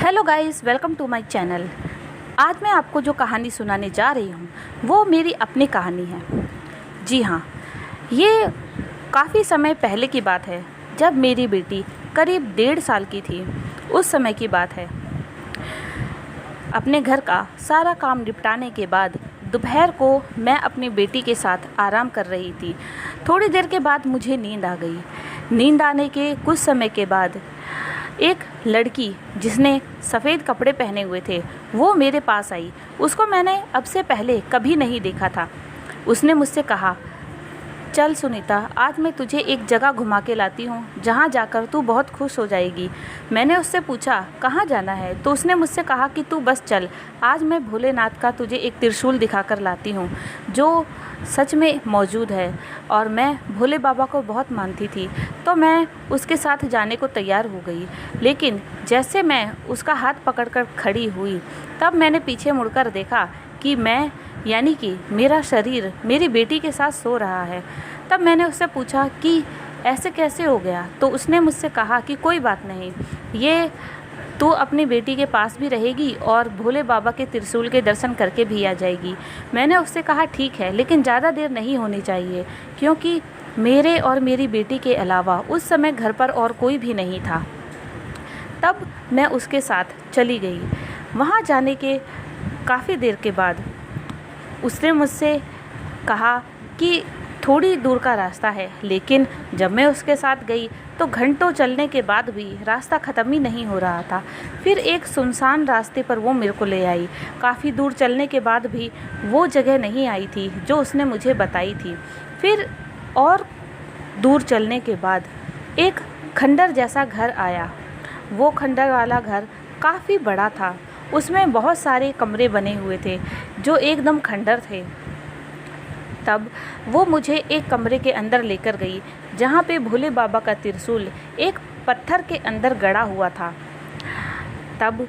Hello guys, welcome to my channel. आज मैं आपको जो कहानी सुनाने जा रही हूँ वो मेरी अपनी कहानी है। जी हाँ, ये काफ़ी समय पहले की बात है, जब मेरी बेटी करीब 1.5 साल की थी। उस समय की बात है। अपने घर का सारा काम निपटाने के बाद दोपहर को मैं अपनी बेटी के साथ आराम कर रही थी। थोड़ी देर के बाद मुझे नींद आ गई। नींद आने के कुछ समय के बाद एक लड़की जिसने सफ़ेद कपड़े पहने हुए थे वो मेरे पास आई। उसको मैंने अब से पहले कभी नहीं देखा था। उसने मुझसे कहा, चल सुनीता, आज मैं तुझे एक जगह घुमा के लाती हूँ जहाँ जाकर तू बहुत खुश हो जाएगी। मैंने उससे पूछा, कहाँ जाना है? तो उसने मुझसे कहा कि तू बस चल, आज मैं भोलेनाथ का तुझे एक त्रिशूल दिखा कर लाती हूँ जो सच में मौजूद है। और मैं भोले बाबा को बहुत मानती थी, तो मैं उसके साथ जाने को तैयार हो गई। लेकिन जैसे मैं उसका हाथ पकड़कर खड़ी हुई, तब मैंने पीछे मुड़कर देखा कि मैं यानी कि मेरा शरीर मेरी बेटी के साथ सो रहा है। तब मैंने उससे पूछा कि ऐसे कैसे हो गया? तो उसने मुझसे कहा कि कोई बात नहीं, ये तू अपनी बेटी के पास भी रहेगी और भोले बाबा के त्रिशूल के दर्शन करके भी आ जाएगी। मैंने उससे कहा ठीक है, लेकिन ज़्यादा देर नहीं होनी चाहिए, क्योंकि मेरे और मेरी बेटी के अलावा उस समय घर पर और कोई भी नहीं था। तब मैं उसके साथ चली गई। वहाँ जाने के काफ़ी देर के बाद उसने मुझसे कहा कि थोड़ी दूर का रास्ता है, लेकिन जब मैं उसके साथ गई तो घंटों चलने के बाद भी रास्ता ख़त्म ही नहीं हो रहा था। फिर एक सुनसान रास्ते पर वो मेरे को ले आई। काफ़ी दूर चलने के बाद भी वो जगह नहीं आई थी जो उसने मुझे बताई थी। फिर और दूर चलने के बाद एक खंडर जैसा घर आया। वो खंडर वाला घर काफ़ी बड़ा था। उसमें बहुत सारे कमरे बने हुए थे जो एकदम खंडर थे। तब वो मुझे एक कमरे के अंदर लेकर गई जहाँ पे भोले बाबा का त्रिशूल एक पत्थर के अंदर गड़ा हुआ था। तब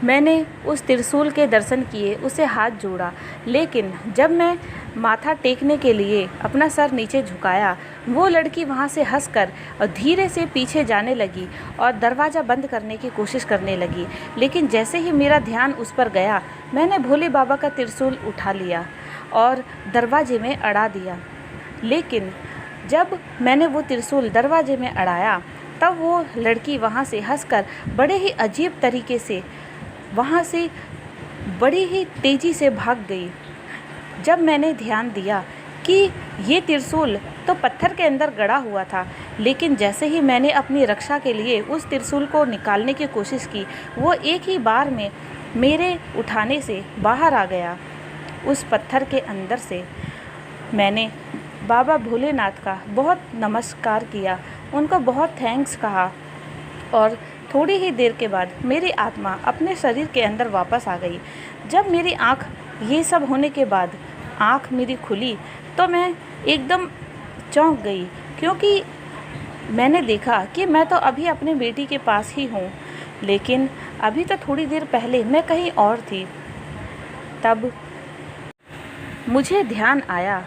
मैंने उस त्रिशूल के दर्शन किए, उसे हाथ जोड़ा। लेकिन जब मैं माथा टेकने के लिए अपना सर नीचे झुकाया, वो लड़की वहाँ से हंसकर और धीरे से पीछे जाने लगी और दरवाज़ा बंद करने की कोशिश करने लगी। लेकिन जैसे ही मेरा ध्यान उस पर गया, मैंने भोले बाबा का त्रिशूल उठा लिया और दरवाजे में अड़ा दिया। लेकिन जब मैंने वो त्रिशूल दरवाजे में अड़ाया, तब वो लड़की वहाँ से हंसकर बड़े ही अजीब तरीके से वहाँ से बड़ी ही तेज़ी से भाग गई। जब मैंने ध्यान दिया कि ये त्रिशूल तो पत्थर के अंदर गड़ा हुआ था, लेकिन जैसे ही मैंने अपनी रक्षा के लिए उस त्रिशूल को निकालने की कोशिश की, वो एक ही बार में मेरे उठाने से बाहर आ गया। उस पत्थर के अंदर से मैंने बाबा भोलेनाथ का बहुत नमस्कार किया, उनको बहुत थैंक्स कहा और थोड़ी ही देर के बाद मेरी आत्मा अपने शरीर के अंदर वापस आ गई। जब मेरी आँख ये सब होने के बाद आँख मेरी खुली तो मैं एकदम चौंक गई, क्योंकि मैंने देखा कि मैं तो अभी अपने बेटी के पास ही हूँ, लेकिन अभी तो थोड़ी देर पहले मैं कहीं और थी। तब मुझे ध्यान आया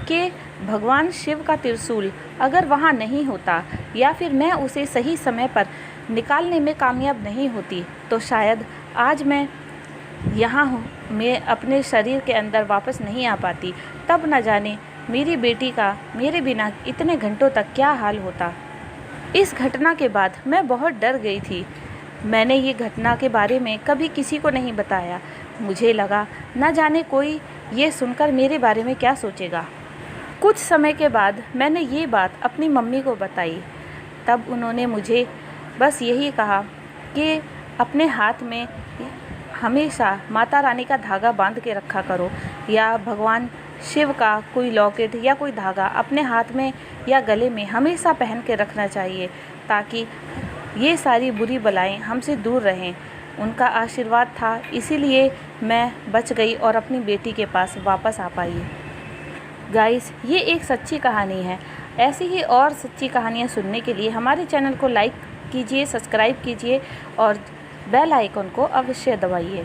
कि भगवान शिव का त्रिशूल अगर वहाँ नहीं होता या फिर मैं उसे सही समय पर निकालने में कामयाब नहीं होती, तो शायद आज मैं यहाँ हूँ, मैं अपने शरीर के अंदर वापस नहीं आ पाती। तब न जाने मेरी बेटी का मेरे बिना इतने घंटों तक क्या हाल होता। इस घटना के बाद मैं बहुत डर गई थी। मैंने ये घटना के बारे में कभी किसी को नहीं बताया। मुझे लगा न जाने कोई ये सुनकर मेरे बारे में क्या सोचेगा। कुछ समय के बाद मैंने ये बात अपनी मम्मी को बताई। तब उन्होंने मुझे बस यही कहा कि अपने हाथ में हमेशा माता रानी का धागा बांध के रखा करो, या भगवान शिव का कोई लॉकेट या कोई धागा अपने हाथ में या गले में हमेशा पहन के रखना चाहिए, ताकि ये सारी बुरी बलाएं हमसे दूर रहें। उनका आशीर्वाद था, इसीलिए मैं बच गई और अपनी बेटी के पास वापस आ पाई। गाइस, ये एक सच्ची कहानी है। ऐसी ही और सच्ची कहानियाँ सुनने के लिए हमारे चैनल को लाइक कीजिए, सब्सक्राइब कीजिए और बेल आइकन को अवश्य दबाइए।